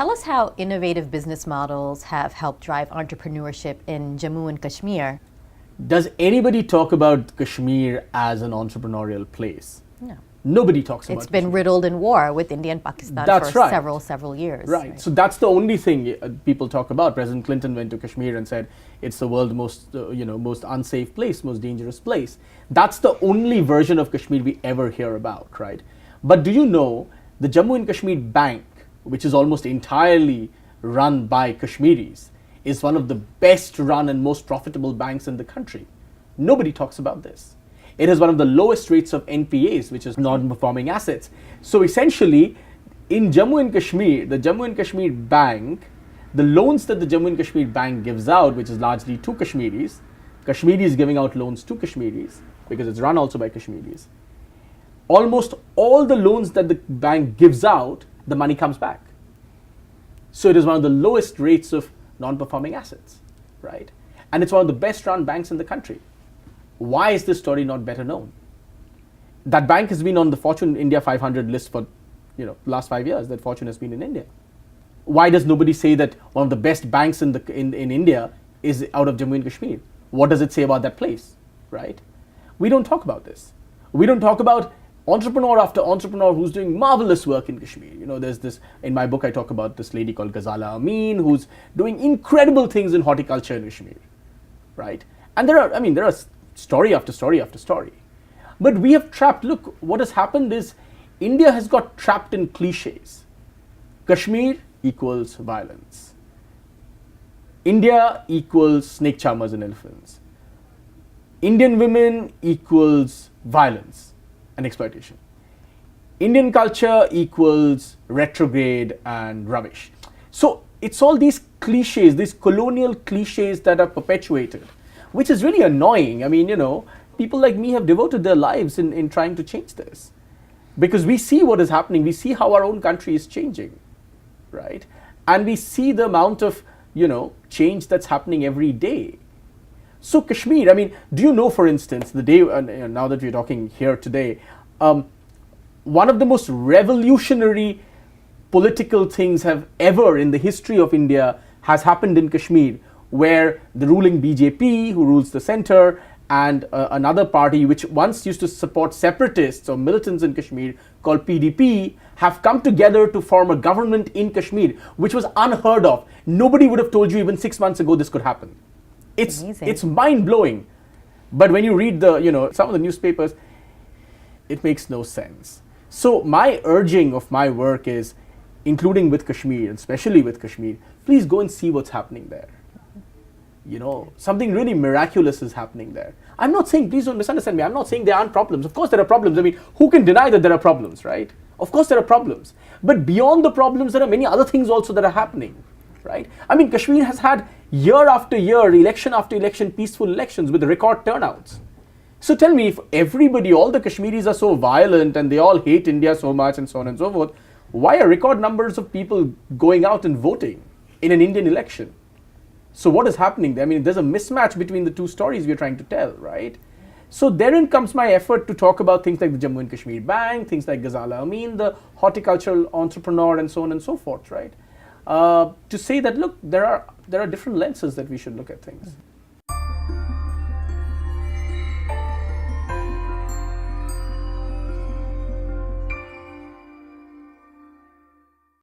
tell us how innovative business models have helped drive entrepreneurship in Jammu and Kashmir. Does anybody talk about Kashmir as an entrepreneurial place? No. Nobody talks about it. It's been riddled in war with India and Pakistan for several years. Right. So that's the only thing people talk about. President Clinton went to Kashmir and said it's the world's most, most unsafe place, most dangerous place. That's the only version of Kashmir we ever hear about, right? But do you know the Jammu and Kashmir Bank, which is almost entirely run by Kashmiris, is one of the best run and most profitable banks in the country? Nobody talks about this. It has one of the lowest rates of NPAs, which is non-performing assets. So essentially, in Jammu and Kashmir, the Jammu and Kashmir Bank, the loans that the Jammu and Kashmir Bank gives out, which is largely to Kashmiris giving out loans to Kashmiris, because it's run also by Kashmiris, almost all the loans that the bank gives out, the money comes back. So it is one of the lowest rates of non-performing assets, right? And it's one of the best run banks in the country. Why is this story not better known? That bank has been on the Fortune India 500 list for the last 5 years that Fortune has been in India. Why does nobody say that one of the best banks in India is out of Jammu and Kashmir? What does it say about that place, right? We don't talk about this. We don't talk about entrepreneur after entrepreneur who's doing marvelous work in Kashmir. There's this, in my book I talk about this lady called Ghazala Amin who's doing incredible things in horticulture in Kashmir, right? And there are story after story after story. But we have trapped, look, what has happened is India has got trapped in cliches. Kashmir equals violence. India equals snake charmers and elephants. Indian women equals violence and exploitation. Indian culture equals retrograde and rubbish. So it's all these cliches, these colonial cliches that are perpetuated, which is really annoying. People like me have devoted their lives in trying to change this. Because we see what is happening, we see how our own country is changing, right? And we see the amount of, change that's happening every day. So Kashmir, do you know, for instance, the day, now that we're talking here today, one of the most revolutionary political things have ever in the history of India has happened in Kashmir, where the ruling BJP, who rules the center, and another party which once used to support separatists or militants in Kashmir called PDP, have come together to form a government in Kashmir, which was unheard of. Nobody would have told you even 6 months ago this could happen. It's mind-blowing. But when you read some of the newspapers, it makes no sense. So my urging of my work is, including with Kashmir, and especially with Kashmir, please go and see what's happening there. Something really miraculous is happening there. I'm not saying, please don't misunderstand me, I'm not saying there aren't problems. Of course there are problems. Who can deny that there are problems, right? Of course there are problems. But beyond the problems, there are many other things also that are happening, right? Kashmir has had year after year, election after election, peaceful elections with record turnouts. So tell me, if everybody, all the Kashmiris are so violent and they all hate India so much and so on and so forth, why are record numbers of people going out and voting in an Indian election? So what is happening there? There's a mismatch between the two stories we're trying to tell, right? So therein comes my effort to talk about things like the Jammu and Kashmir Bank, things like Ghazala Amin, the horticultural entrepreneur, and so on and so forth, right? To say that, look, there are different lenses that we should look at things.